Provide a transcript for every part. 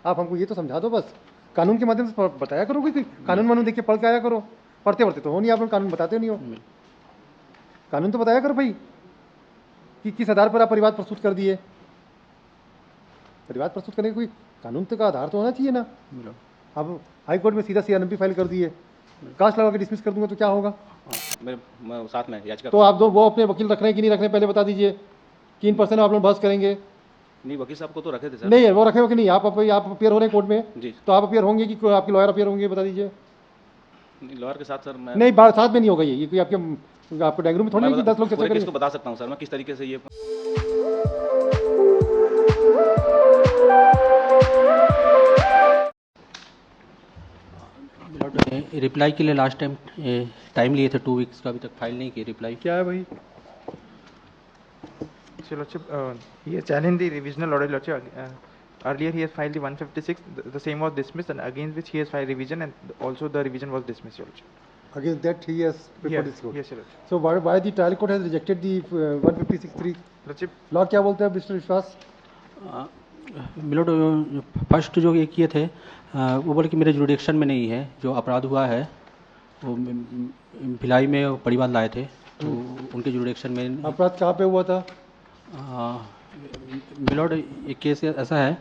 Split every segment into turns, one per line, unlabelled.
आप हमको ये तो समझा दो बस, कानून के माध्यम से बताया करो, कोई कानून वानून देख के पढ़ के आया करो। पढ़ते पढ़ते तो हो नहीं, आप लोग कानून बताते नहीं हो। कानून तो बताया करो भाई कि किस आधार पर आप परिवाद प्रस्तुत कर दिए। परिवाद प्रस्तुत करने का कोई कानून तो का आधार तो होना चाहिए ना। अब हाई कोर्ट में सीधा सीआरएमपी फाइल कर दिए, कास्ट लगा के डिसमिस कर दूंगा तो क्या होगा?
मैं साथ में याचिका
तो आप दो वो अपने वकील रख रहे हैं कि नहीं रख रहे हैं, पहले बता दीजिए कि इन पर्सन आप लोग बहस करेंगे।
नहीं, वकील साहब को तो रखे थे सर।
नहीं वो रखे हो कि नहीं? आप अपियर हो रहे हैं कोर्ट में
जी।
तो आप अपियर होंगे कि आपके लॉयर अपियर होंगे, बता दीजिए।
लॉयर के साथ सर मैं
नहीं बात साथ में नहीं होगा, ये कोई आपके डेंगू में थोड़ी है कि 10 लोग चर्चा
पूरे केस
करेंगे।
को बता सकता हूँ सर मैं किस तरीके से ये
रिप्लाई के लिए लास्ट टाइम टाइम लिए थे 2 वीक्स का, अभी तक फाइल नहीं की रिप्लाई।
क्या है भाई?
Lordship, he has challenged the revisional order, Lordship. Earlier, he has filed the 156. The same was dismissed, and against which he has filed revision, and also the revision was dismissed, Your Lordship.
Against that he has preferred this court.
Yes, Your Lordship.
So why the trial court has rejected the 156(3)?
Lordship,
law क्या बोलते हैं mister विश्वास?
Milord first जो ये किए थे वो बोले कि मेरे जुडिक्शन में नहीं है, जो अपराध हुआ है वो भिलाई में परिवार लाए थे तो उनके जुडिक्शन में।
अपराध कहाँ पे हुआ था?
मिलोड एक केस ऐसा है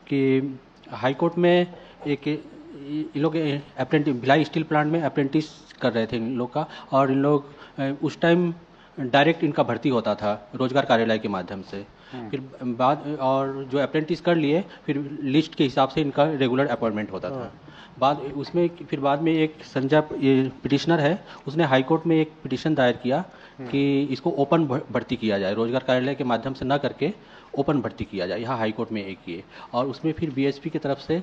कि हाई कोर्ट में एक इन लोग अप्रेंटिस भिलाई स्टील प्लांट में अप्रेंटिस कर रहे थे इन लोग का, और इन लोग उस टाइम डायरेक्ट इनका भर्ती होता था रोजगार कार्यालय के माध्यम से। फिर बाद और जो अप्रेंटिस कर लिए फिर लिस्ट के हिसाब से इनका रेगुलर अपॉइंटमेंट होता था। बाद उसमें फिर बाद में एक संजय ये पिटिशनर है, उसने हाई कोर्ट में एक पिटिशन दायर किया कि इसको ओपन भर्ती किया जाए, रोजगार कार्यालय के माध्यम से ना करके ओपन भर्ती किया जाए। यहाँ हाई कोर्ट में एक ये, और उसमें फिर बीएसपी की तरफ से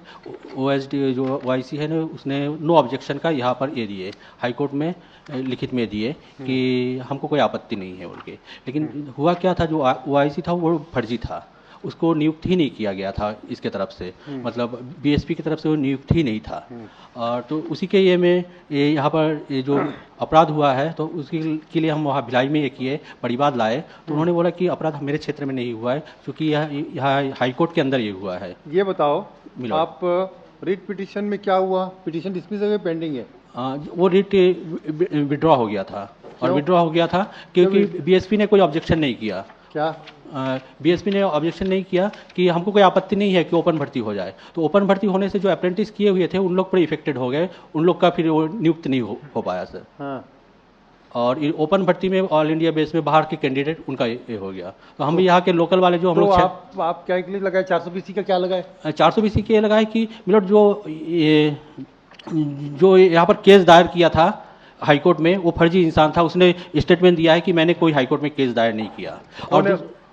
ओएसडी जो ओआईसी है ना उसने नो ऑब्जेक्शन का यहाँ पर ये दिए, हाई कोर्ट में लिखित में दिए कि हमको कोई आपत्ति नहीं है उनके। लेकिन हुआ क्या था, जो ओआईसी था वो फर्जी था, उसको नियुक्त ही नहीं किया गया था इसके तरफ से, मतलब बीएसपी की तरफ से वो नियुक्त ही नहीं था। और तो उसी के ये में यहाँ पर ये जो अपराध हुआ है तो उसके के लिए हम वहाँ भिलाई में ये किए, परिवाद लाए, तो उन्होंने बोला कि अपराध मेरे क्षेत्र में नहीं हुआ है क्योंकि यहाँ हाई कोर्ट के अंदर ये हुआ है।
ये बताओ आप रिट पिटिशन में क्या हुआ? पिटिशन डिसमिस है, पेंडिंग है?
वो रिट विड्रॉ हो गया था, और विड्रॉ हो गया था क्योंकि बीएसपी ने कोई ऑब्जेक्शन नहीं किया।
क्या
बीएसपी ने ऑब्जेक्शन नहीं किया कि हमको कोई आपत्ति नहीं है कि ओपन भर्ती हो जाए, तो ओपन भर्ती होने से जो अप्रेंटिस किए हुए थे उन लोग पर इफेक्टेड हो गए, उन लोग का फिर वो नियुक्त नहीं हो पाया सर।
हाँ।
और ओपन भर्ती में ऑल इंडिया बेस में बाहर के कैंडिडेट उनका ये हो गया, तो हम भी यहाँ के लोकल वाले जो हम लोग
आप क्या के लिए लगाए? 420 का क्या लगाए?
420 के लगाए कि मिलोट जो यहाँ पर केस दायर किया था हाईकोर्ट में वो फर्जी इंसान था, उसने स्टेटमेंट दिया है कि मैंने कोई हाईकोर्ट में केस दायर नहीं किया।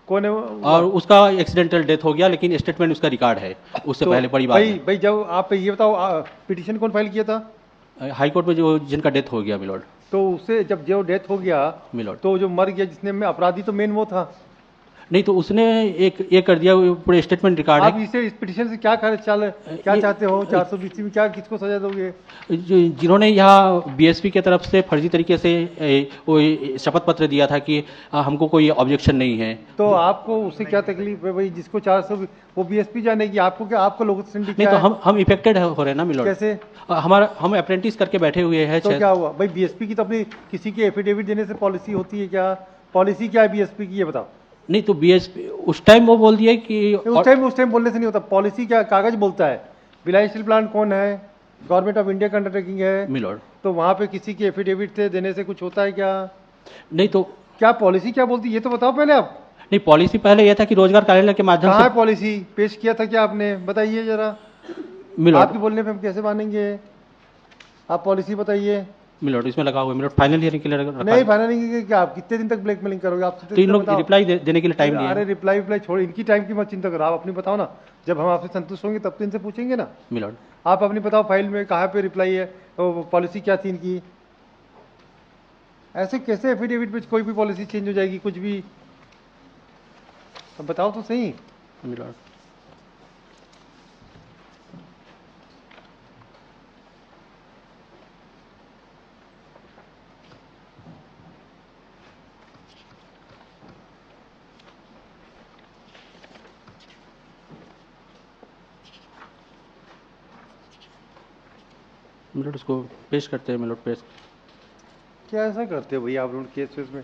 कौन है?
और उसका एक्सीडेंटल डेथ हो गया, लेकिन स्टेटमेंट उसका रिकॉर्ड है उससे तो पहले परिवार।
भाई जब आप ये बताओ पिटीशन कौन फाइल किया था?
हाई कोर्ट में जो जिनका डेथ हो गया मिलोड।
तो उससे जब जो डेथ हो गया
मिलोड,
तो जो मर गया जिसने में अपराधी तो मेन वो था
नहीं, तो उसने एक ये कर दिया, पूरे स्टेटमेंट रिकॉर्ड है।
आप इस पिटीशन से क्या चाहते हो? 420 में क्या किसको सजा दोगे?
जिन्होंने यहाँ बीएसपी के तरफ से फर्जी तरीके से वो शपथ पत्र दिया था कि हमको कोई ऑब्जेक्शन नहीं है,
तो आपको उससे क्या तकलीफ है भाई? जिसको 400 वो बीएसपी जानेगी, आपको क्या? आपको लोगों से
नहीं, तो हम इफेक्टेड हो रहे हैं ना मिलोड।
कैसे?
हम अप्रेंटिस करके बैठे हुए हैं।
तो क्या हुआ भाई? बीएसपी की तो अपनी किसी के एफिडेविट देने से पॉलिसी होती है क्या? पॉलिसी क्या है बीएसपी की, ये बताओ।
नहीं, तो बीएसपी उस टाइम वो बोल दिया कि
उस टाइम बोलने से नहीं होता। पॉलिसी क्या? कागज बोलता है। भिलाई स्टील प्लांट कौन है? गवर्नमेंट ऑफ इंडिया का अंडरटेकिंग है
मिलोड।
तो वहां पे किसी के एफिडेविट से देने से कुछ होता है क्या?
नहीं, तो
क्या पॉलिसी क्या बोलती है ये तो बताओ पहले आप।
नहीं, पॉलिसी पहले यह था कि रोजगार कार्यालय के माध्यम से।
कहाँ है पॉलिसी? पेश किया था क्या आपने? बताइए जरा।
मिलोड,
आपके बोलने पे हम कैसे मानेंगे? आप पॉलिसी बताइए।
मिलोड इसमें लगा हुआ, मिलोड फाइनल हियरिंग के लिए
नहीं फाइनल क्या? आप कितने दिन तक ब्लैकमेलिंग करोगे? आप
तो इन लोग रिप्लाई देने के लिए टाइम दिया।
अरे रिप्लाई छोड़, इनकी टाइम की मत चिंता करो, आप अपनी बताओ ना। जब हम आपसे संतुष्ट होंगे तब तो इनसे पूछेंगे ना।
मिलोड
आप अपनी बताओ फाइल में कहाँ पे रिप्लाई है, पॉलिसी क्या थी इनकी? ऐसे कैसे एफिडेविट पे कोई भी पॉलिसी चेंज हो जाएगी? कुछ भी अब बताओ तो सही।
मिलोड मिलोड उसको पेश करते हैं मिलोड पेश।
क्या ऐसा करते हो भैया आप लोग केस वेस में?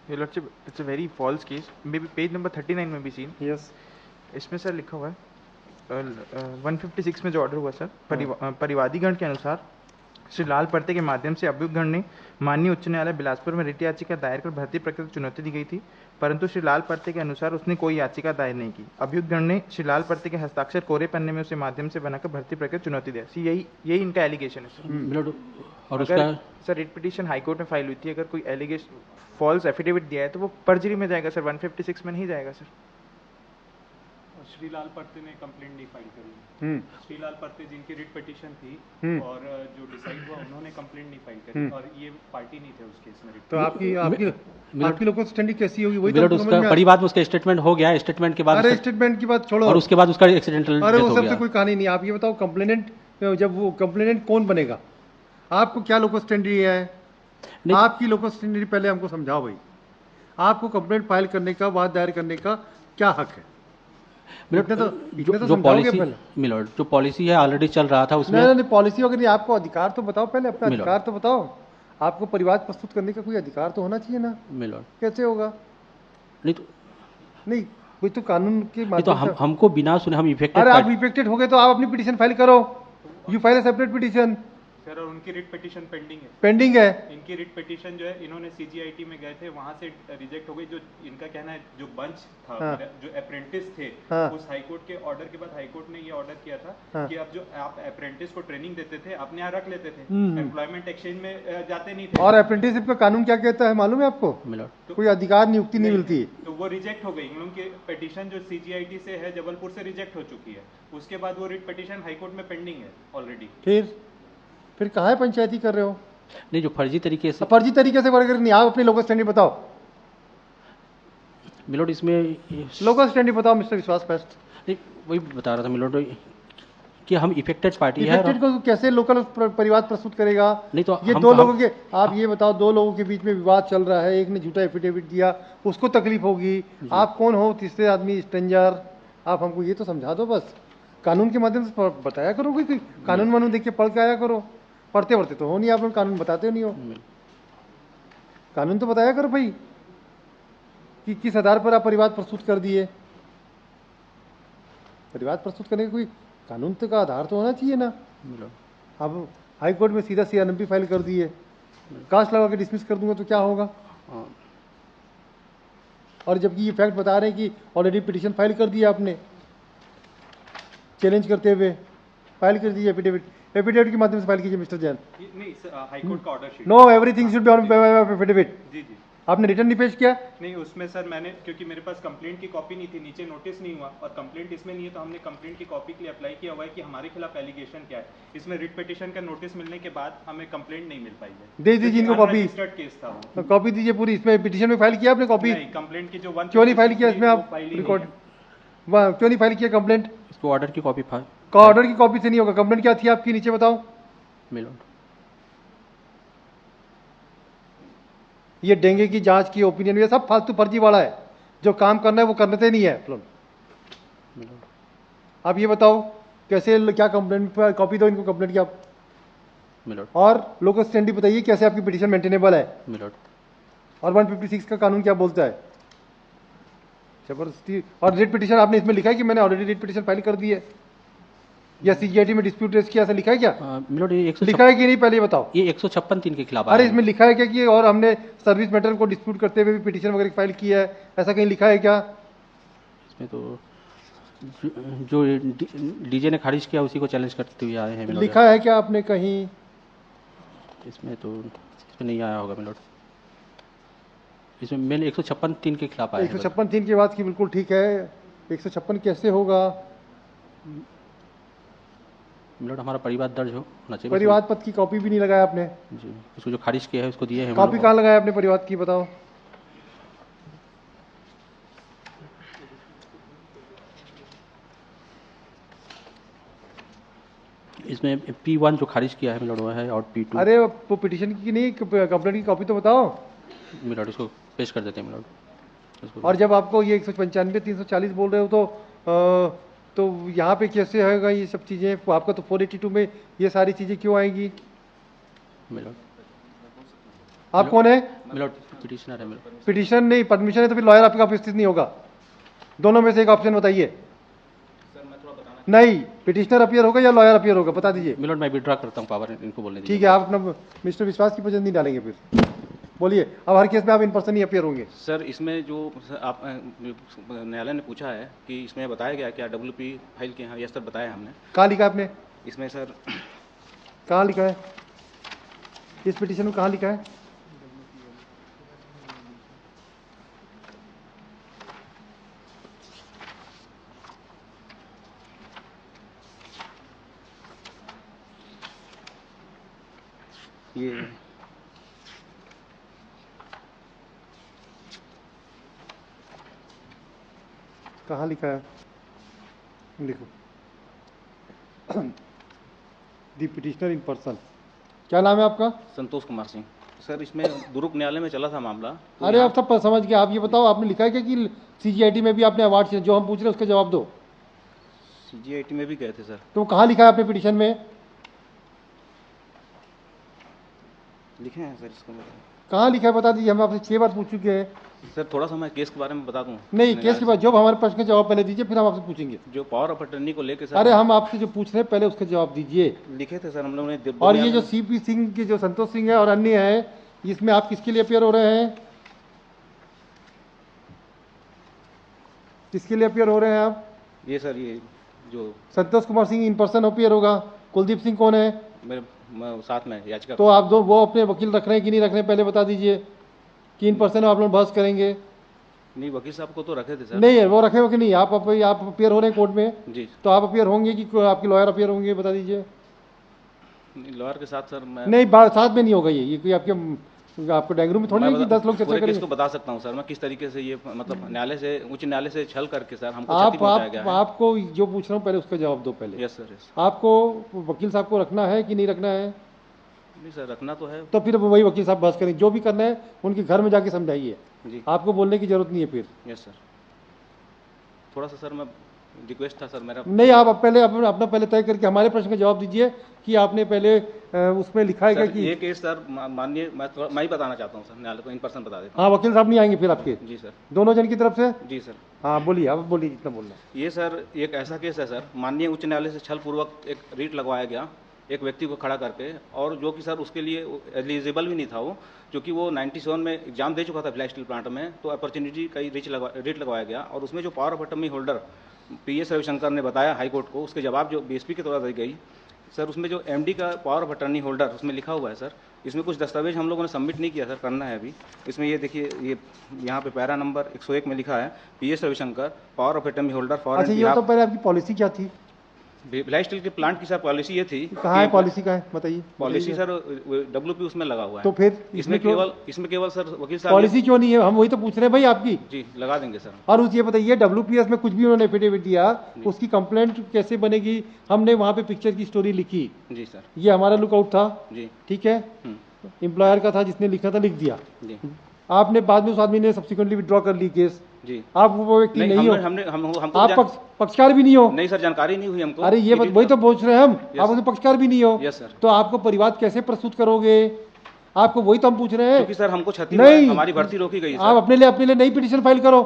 Your Lordship, it's a very false case. Maybe page number 39 में भी seen.
यस
इसमें सर लिखा हुआ है 156 में जो ऑर्डर हुआ सर, परिवादीगण के अनुसार श्री लाल पर्ते के माध्यम से अभियुक्तगण ने माननीय उच्च न्यायालय बिलासपुर में रिट याचिका दायर कर भर्ती प्रक्रिया को चुनौती दी गई थी, परंतु श्री लाल पर्ते के अनुसार उसने कोई याचिका दायर नहीं की। अभियुक्तगण ने श्री लाल पर्ते के हस्ताक्षर कोरे पन्ने में उसे माध्यम से बनाकर भर्ती प्रक्रिया चुनौती दिया। यही इनका एलिगेशन है सर।
मिलोड और
अगर
उसका
सर रिट पिटीशन हाईकोर्ट में फाइल हुई थी, अगर कोई एलिगेशन फॉल्स एफिडेविट दिया है तो वो पर्जरी में जाएगा सर, 156 में नहीं जाएगा सर।
श्रीलाल पर्ते ने कंप्लेंट नहीं फाइल करी। श्रीलाल पर्ते जिनकी रिट पिटीशन थी और जो डिसाइड हुआ उन्होंने कंप्लेंट नहीं फाइल करी और ये पार्टी नहीं थे उस केस में।
तो आपकी लोगों की स्टैंडिंग कैसी होगी वही
मिलोड
तो
उसका परिवाद में उसका स्टेटमेंट हो गया, स्टेटमेंट के बाद
अरे स्टेटमेंट की बात छोड़ो
और उसके बाद उसका एक्सीडेंटल
अरे
डेथ
वो
हो
सबसे
गया।
कोई कहानी नहीं। आप ये बताओ कंप्लेनेंट, जब वो कंप्लेनेंट कौन बनेगा? आपको क्या लोको स्टैंडर्ड है?
नहीं।
आपकी लोको स्टैंडर्ड पहले हमको समझाओ भाई। आपको कंप्लेंट फाइल करने का, बात दायर करने का क्या हक है?
मिलोड
इतने तो
जो
समझाओगे
पॉलिसी
पहले।
मिलोड जो पॉलिसी है ऑलरेडी चल रहा था उसमें।
नहीं पॉलिसी वगैरह नहीं, आपको अधिकार तो बताओ पहले, अपना
मिलो।
अधिकार तो बताओ। आपको परिवार प्रस्तुत करने का कोई अधिकार तो होना चाहिए ना।
मिलोड
कैसे होगा?
नहीं तो
नहीं कोई तो कानून के
नहीं तो
माध्यम से।
हमको बिना सुने हम इफेक्टेड
अरे आप इफेक्टेड हो गए तो आप अपनी पिटीशन फाइल करो। You file a separate petition.
Sir और उनकी रिट पिटीशन पेंडिंग है।
पेंडिंग है।
इनकी रिट पिटीशन जो है इन्होंने सीजीआईटी में गए थे, वहां से रिजेक्ट हो गई। जो इनका कहना है जो बंच था,
हाँ।
जो अप्रेंटिस थे,
हाँ।
उस हाईकोर्ट के ऑर्डर के बाद हाईकोर्ट ने ये ऑर्डर किया था
हाँ।
कि अब जो आप अप्रेंटिस को ट्रेनिंग देते थे अपने यहाँ रख लेते थे,
हम्म।
एम्प्लॉयमेंट एक्सचेंज में जाते नहीं थे।
और अप्रेंटिसशिप का कानून क्या कहता है मालूम है आपको?
मिलोड
कोई अधिकार नियुक्ति नहीं मिलती।
तो वो रिजेक्ट हो गई। इन लोगों की पिटीशन जो सीजीआईटी से है जबलपुर से रिजेक्ट हो चुकी है। उसके बाद वो रिट पिटीशन हाईकोर्ट में पेंडिंग है ऑलरेडी।
फिर कहाँ है पंचायती कर रहे हो?
नहीं जो फर्जी तरीके से
फर्जी तरीके से वर्ग नहीं। आप अपने लोकल स्टैंडर्ड बताओ।
मिलोड इसमें
लोकल स्टैंडर्ड बताओ मिस्टर विश्वास बेस्ट।
नहीं, वही बता रहा था मिलोड कि हम इफेक्टेड पार्टी है।
इफेक्टेड को कैसे लोकल परिवाद प्रस्तुत करेगा?
नहीं तो
ये
हम
दो
तो
लोगों के, आप ये बताओ, दो लोगों के बीच में विवाद चल रहा है, एक ने झूठा एफिडेविट दिया, उसको तकलीफ होगी। आप कौन हो? तीसरे आदमी स्ट्रेंजर। आप हमको ये तो समझा दो बस। कानून के माध्यम से बताया करो, कोई कानून वानून देख के पढ़ के आया करो। पढ़ते पढ़ते तो हो नहीं, आप लोग कानून बताते नहीं हो। कानून तो बताया करो भाई कि किस आधार पर आप परिवाद प्रस्तुत कर दिए। परिवाद प्रस्तुत करने का कोई कानून तो का आधार तो होना चाहिए ना।
मिलोड
अब हाई कोर्ट में सीधा सीआरएमपी फाइल कर दिए, कास्ट लगा के डिसमिस कर दूंगा तो क्या होगा?
हाँ।
और जबकि ये फैक्ट बता रहे हैं कि ऑलरेडी पिटीशन फाइल कर दिया आपने, चैलेंज करते हुए फाइल कर दीजिए एफिडेविट। एफिडेविट के माध्यम से फाइल कीजिए मिस्टर जैन।
नहीं हाईकोर्ट का order sheet.
No, everything should be on affidavit.
जी जी।
आपने रिटर्न नहीं पेश किया?
नहीं उसमें सर मैंने, क्योंकि मेरे पास कंप्लेंट की कॉपी नहीं थी, नीचे नोटिस नहीं हुआ और कंप्लेंट इसमें नहीं है, तो हमने कंप्लेंट की कॉपी के लिए अप्लाई किया हुआ है कि हमारे खिलाफ एलिगेशन क्या है। इसमें रिट पिटीशन का नोटिस मिलने के बाद हमें कंप्लेंट नहीं मिल पाई है।
दे दीजिए इनको कॉपी।
रजिस्टर्ड केस था वो।
कॉपी दीजिए पूरी। इसमें पिटीशन में फाइल किया आपने कॉपी?
नहीं, कंप्लेंट की जो वन
क्यों नहीं फाइल किया इसमें? आप रिकॉर्ड क्यों नहीं फाइल किया कंप्लेंट?
इसको ऑर्डर की कॉपी
का ऑर्डर की कॉपी से नहीं होगा। कंप्लेंट क्या थी आपकी, नीचे बताओ।
मिलोड
ये डेंगू की जांच की ओपिनियन, ये सब फालतू फर्जी वाला है। जो काम करना है वो करते नहीं है।
मिलोड
आप ये बताओ कैसे, क्या कंप्लेंट कॉपी दो इनको कंप्लेंट की आप।
मिलोड
और लोकल स्टैंडर्ड बताइए कैसे आपकी पिटीशन मेंटेनेबल है।
मिलोड
और 156 का कानून क्या बोलता है? जबरदस्ती। और रिट पिटीशन आपने इसमें लिखा है कि मैंने ऑलरेडी रिट पिटीशन फाइल कर दी है, या सीजीआईटी में डिस्प्यूट रेज किया, ऐसा लिखा है क्या?
मिलोड ये
लिखा है कि नहीं, पहले ये बताओ।
ये 156(3) के खिलाफ
अरे
आया है।
इसमें लिखा है क्या कि और हमने सर्विस मैटर को डिस्प्यूट करते हुए भी पिटीशन वगैरह फाइल की है, ऐसा कहीं लिखा है क्या?
इसमें तो जो डीजे ने खारिज किया उसी को चैलेंज करते हुए आए हैं मिलोड।
लिखा है क्या आपने कहीं?
इसमें नहीं आया होगा मिलोड। इसमें मैंने 156(3) के खिलाफ आया है।
156(3) की बात की बिल्कुल ठीक है। 156 कैसे होगा?
मिलोड हमारा परिवाद दर्ज होना चाहिए।
परिवाद पद की कॉपी भी नहीं लगाया आपने।
जी उसको जो खारिज किया है उसको दिए हैं।
कॉपी कहाँ लगाया आपने परिवाद की, बताओ।
इसमें P1 जो खारिज किया है मिलोड हुआ है, और P2।
अरे वो पिटीशन की नहीं, कंप्लेंट की कॉपी तो बताओ।
मिलोड इसको पेश कर देते हैं मिलोड इसको।
और जब आपको ये 195 340 बोल रहे हो तो यहाँ पे कैसे होगा ये सब चीज़ें? आपका तो 482 में ये सारी चीज़ें क्यों आएंगी?
मिलोट
आप कौन है?
मिलोट पिटिशनर है मिलोट।
पिटिशन नहीं, परमिशन है तो फिर लॉयर आपके ऑफिस स्थित नहीं होगा। दोनों में से एक ऑप्शन बताइए। नहीं, पिटिशनर अपीयर होगा या लॉयर अपीयर होगा, बता दीजिए।
मिलोट मैं विड्रॉ करता हूँ पावर, इनको बोलने दीजिए।
ठीक है, आप अपना मिस्टर विश्वास की पसंद नहीं डालेंगे फिर। बोलिए, अब हर केस में आप इन पर्सन ही अपीयर होंगे।
सर इसमें जो आप न्यायालय ने पूछा है कि इसमें बताया गया क्या WP फाइल के यहाँ? यस सर, बताया हमने।
कहाँ लिखा है आपने?
इसमें सर
कहाँ लिखा है इस पिटिशन में, कहाँ लिखा है?
ये
कहाँ लिखा है? लिखो, दी पिटिशनर इन पर्सन। क्या नाम है आपका?
संतोष कुमार सिंह। सर इसमें दुरुक न्यायालय में चला था मामला। तो
अरे आप सब समझ गए। आप ये बताओ, आपने लिखा है क्या कि CGIT में भी आपने अवार्ड, जो हम पूछ रहे हैं उसका जवाब दो।
CGIT में भी गए थे सर।
तो कहाँ लिखा है आपने पिटिशन में?
लिखे हैं सर इसको।
कहाँ लिखा है बता दीजिए, हम आपसे 6 बार पूछ चुके हैं।
सर थोड़ा सा मैं केस के बारे में बता दूं।
नहीं, केस के बाद जो हमारे प्रश्न का जवाब पहले दीजिए, फिर हम आपसे पूछेंगे।
जो पावर ऑफ अटर्नी को लेके सर,
अरे हम आपसे जो पूछ रहे हैं पहले उसका जवाब दीजिए।
लिखे थे सर हम लोगों ने।
और ये जो CP सिंह के जो संतोष सिंह है और अन्य है, इसमें आप किसके लिए अपियर हो रहे हैं? किसके लिए अपियर हो रहे हैं आप?
ये सर, ये जो
Santosh Kumar Singh in person appear होगा। कुलदीप सिंह कौन है?
मेरे साथ में याचिका।
तो आप दो वो अपने वकील रख रहे हैं कि नहीं रख रहे हैं, पहले बता दीजिए कि इन पर्सन आप लोग बहस करेंगे।
नहीं, वकील साहब को तो रखे थे सर।
नहीं है, वो रखे हो कि नहीं? आप अपियर हो रहे हैं कोर्ट में,
जी।
तो आप अपियर होंगे कि आपके लॉयर अपियर होंगे, बता दीजिए।
लॉयर के साथ सर मैं
नहीं, साथ में नहीं होगा ये कोई आपको डेंगरू में थोड़ी नहीं कि 10 लोग चर्चा
पूरे केस
करेंगे।
को बता सकता हूँ सर मैं किस तरीके से ये मतलब न्यायालय से, उच्च न्यायालय से छल करके सर हमको क्षति पहुंचाया गया है।
आपको जो पूछ रहा हूँ पहले उसका जवाब दो पहले।
Yes sir, yes.
आपको वकील साहब को रखना है कि नहीं रखना है?
नहीं सर, रखना तो है।
तो फिर वही वकील साहब बहस करें, जो भी करना है उनके घर में जाके समझाइए।
जी।
आपको बोलने की जरूरत नहीं है फिर।
Yes sir. थोड़ा सा सर मैं रिक्वेस्ट था सर मेरा।
नहीं, आप पहले अपना पहले तय करके हमारे प्रश्न का जवाब दीजिए कि आपने पहले उसमें लिखा है क्या कि
ये केस सर माननीय मैं ही बताना चाहता हूँ सर, न्यायालय को इन पर्सन बता देता
हाँ, वकील साहब नहीं आएंगे फिर आपके?
हूँ। जी सर।
दोनों जन की तरफ से?
जी सर।
हाँ बोलिए, आप बोलिए जितना बोलना है।
ये सर एक ऐसा केस है सर, माननीय उच्च न्यायालय से छल पूर्वक एक रीट लगवाया गया एक व्यक्ति को खड़ा करके, और जो कि सर उसके लिए एलिजिबल भी नहीं था वो, क्योंकि वो 97 में एग्जाम दे चुका था भिलाई स्टील प्लांट में। तो अपॉर्चुनिटी का रीट लगवाया गया, और उसमें जो power of attorney holder PS Ravishankar ने बताया हाई कोर्ट को, उसके जवाब जो BSP के द्वारा दी गई सर, उसमें जो MD का पावर ऑफ अटर्नी होल्डर उसमें लिखा हुआ है सर। इसमें कुछ दस्तावेज हम लोगों ने सबमिट नहीं किया सर, करना है अभी। इसमें ये देखिए, ये यहाँ पे पैरा नंबर 101 में लिखा है PS Ravishankar power of attorney holder for
अच्छा, ये तो पहले आपकी पॉलिसी क्या थी?
भिलाई स्टील के प्लांट की सर पॉलिसी ये थी।
कहाँ है पॉलिसी? का है बताइए।
पॉलिसी सर WP उसमें लगा हुआ है।
तो फिर
इसमें केवल सर वकील साहब
पॉलिसी क्यों नहीं है? हम वही तो पूछ रहे हैं भाई आपकी।
जी लगा देंगे सर।
और उस ये बताइए, WPS में कुछ भी उन्होंने एफिडेविट दिया, उसकी कंप्लेंट कैसे बनेगी? हमने वहाँ पे पिक्चर की स्टोरी लिखी,
जी सर।
ये हमारा लुकआउट था,
जी।
ठीक है, एम्प्लॉयर का था जिसने लिखा था, लिख दिया।
जी।
आपने बाद में उस आदमी ने सब्सिक्वेंटली विड्रॉ कर ली केस।
जी।
आप वो व्यक्ति नहीं हो,
हमको
आप पक्षकार भी नहीं हो।
नहीं सर, जानकारी नहीं हुई हमको।
अरे ये वही तो पूछ रहे हैं हम, आप उसमें पक्षकार भी नहीं हो।
Yes sir.
तो आपको परिवाद कैसे प्रस्तुत करोगे? आपको वही तो हम पूछ रहे हैं।
क्योंकि सर हमको क्षति
नहीं,
हमारी भर्ती रोकी गई है
आप
सर।
अपने लिए नई पिटीशन फाइल करो।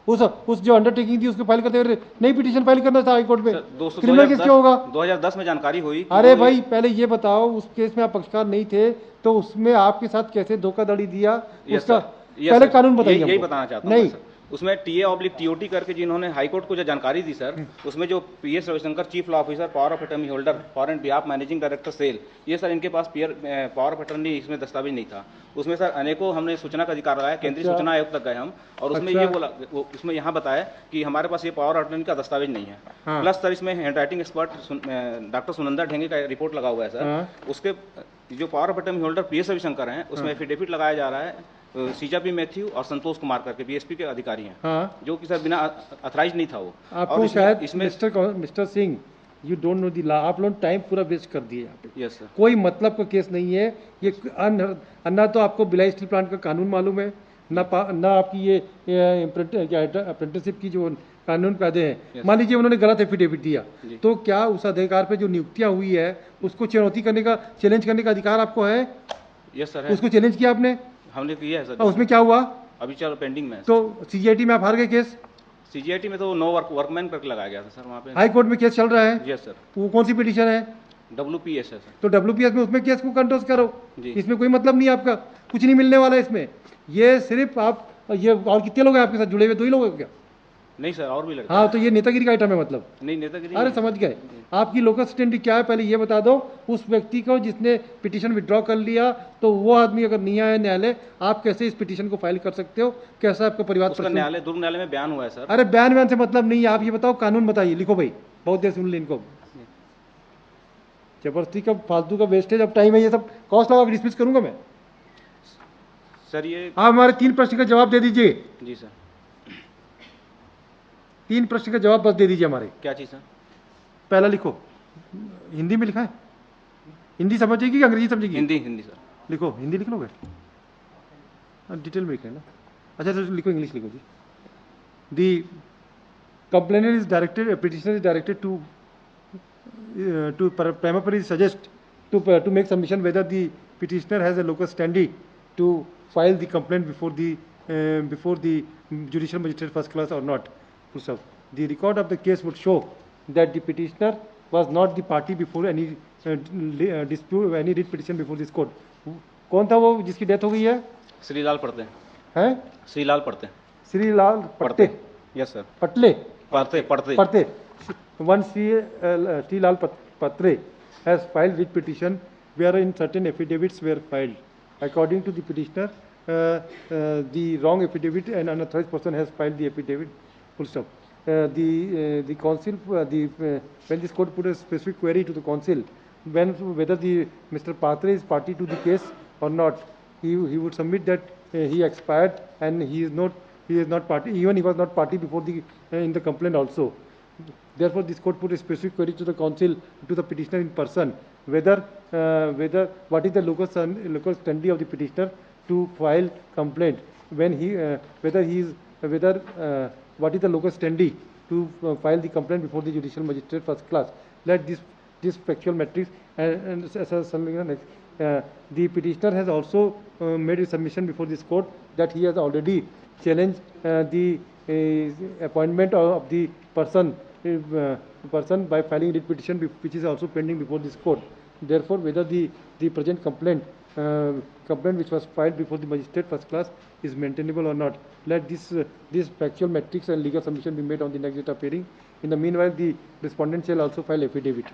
उस जो अंडरटेकिंग थी उसको फाइल करते हुए नई पिटीशन फाइल करना था हाई कोर्ट में। क्रिमिनल केस क्या होगा?
2010 में जानकारी हुई।
अरे भाई पहले ये बताओ, उस केस में आप पक्षकार नहीं थे तो उसमें आपके साथ कैसे धोखाधड़ी दिया, उसका पहले कानून बताइए।
यही बताना चाहता हूँ
नहीं,
उसमें TA/TOT करके जिन्होंने हाईकोर्ट को जो जानकारी दी सर, उसमें जो PS Ravishankar chief law officer power of attorney holder for and behalf managing director cell, ये सर इनके पास पावर ऑफ अटर्नी इसमें दस्तावेज नहीं था। उसमें सर अनेकों हमने सूचना का अधिकार लगाया, केंद्रीय सूचना आयोग तक गए हम, और उसमें ये बोला, उसमें यहाँ बताया कि हमारे पास ये पावर ऑफ अटर्नी का दस्तावेज नहीं है। प्लस सर इसमें hand writing expert doctor Sunanda Dhenge का रिपोर्ट लगा हुआ है सर। उसके जो power of attorney holder PS Ravishankar हैं, उसमें एफिडेविट लगाया जा रहा है CJP मैथ्यू और संतोष कुमार करके BSP के अधिकारी हैं।
हाँ।
जो कि सर बिना अथराइज नहीं था वो।
आपको शायद mister Singh, you don't know the law, आप लोग टाइम पूरा वेस्ट कर दिए यहाँ पे।
Yes sir.
कोई मतलब का केस नहीं है ये। अन्ना तो आपको भिलाई स्टील प्लांट का कानून मालूम है, ना आपकी ये अप्रेंटिसशिप की जो कानून कायदे हैं।
Yes.
मान लीजिए उन्होंने गलत एफिडेविट दिया,
जी।
तो क्या उस अधिकार पे जो नियुक्तियां हुई है उसको चुनौती करने का, चैलेंज करने का अधिकार आपको है?
यस सर है,
उसको चैलेंज किया आपने?
हमने किया है
और
सर।
उसमें क्या हुआ?
अभी चलो पेंडिंग में है।
तो सीजीआईटी में आप हार गए केस,
सीजीआईटी में तो नो वर्कमैन करके लगाया गया था सर वहाँ पे।
हाई कोर्ट में केस चल रहा है,
यस सर,
वो कौन सी पिटीशन है?
WPS है सर।
तो WPS में उसमें केस को कंट्रोल करो,
जी।
इसमें कोई मतलब नहीं, आपका कुछ नहीं मिलने वाला है इसमें। ये सिर्फ आप, ये और कितने लोग हैं आपके साथ जुड़े हुए? 2 ही लोग हैं क्या?
नहीं सर, और भी लड़के
हाँ, तो ये नेतागिरी का आइटम है मतलब।
नहीं, नेतागिरी
अरे
नहीं।
समझ गए। आपकी लोकल स्टैंड क्या है पहले ये बता दो। उस व्यक्ति को जिसने पिटीशन विड्रॉ कर लिया, तो वो आदमी अगर नहीं आया न्यायालय, आप कैसे इस पिटीशन को फाइल कर सकते हो? कैसा आपका परिवार
उसका
प्रश्न?
न्यायालय, दुर्ग न्यायालय में बयान हुआ है सर।
अरे बयान से मतलब नहीं है, आप ये बताओ, कानून बताइए, लिखो भाई, बहुत देर सुन ली इनको, जबरदस्ती का फालतू का वेस्टेज ऑफ टाइम है ये सब। कॉस्ट लगा के डिसमिस करूंगा मैं।
सर ये,
आप हमारे 3 प्रश्न का जवाब दे दीजिए,
जी सर,
3 प्रश्न का जवाब बस दे दीजिए हमारे।
क्या चीज़ सर?
पहला लिखो, हिंदी में लिखा है, हिंदी समझेगी कि अंग्रेजी समझेगी?
हिंदी, हिंदी सर।
लिखो, हिंदी लिख लोगे? डिटेल में लिख लेना। अच्छा तो लिखो, इंग्लिश लिखो जी। The complainant is directed, petitioner is directed to prima facie suggest to make submission whether the petitioner has a locus standi to file the complaint before the judicial magistrate first class or not. The record of the case would show that the petitioner was not the party before any dispute, any writ petition before this court. कौन था वो जिसकी death हो गई है?
श्रीलाल पढ़ते
हैं?
श्रीलाल पढ़ते
श्रीलाल पट्टे।
यस सर,
पटले
पढ़ते।
One Srilal Patre has filed writ petition wherein certain affidavits were filed. According to the petitioner, the wrong affidavit and unauthorized person has filed the affidavit. Full stop. The council, when this court put a specific query to the council, whether the Mr. Patre is party to the case or not, he would submit that he expired and he is not party. Even he was not party before in the complaint also. Therefore, this court put a specific query to the council, to the petitioner in person, whether what is the locus standi of the petitioner to file complaint, when what is the locus standi to file the complaint before the judicial magistrate first class. Let this factual matrix the petitioner has also made a submission before this court that he has already challenged the appointment of the person by filing writ petition which is also pending before this court. Therefore, whether the present complaint which was filed before the magistrate first class is maintainable or not, let this factual matrix and legal submission be made on the next date of hearing. In the meanwhile, the respondent shall also file affidavit.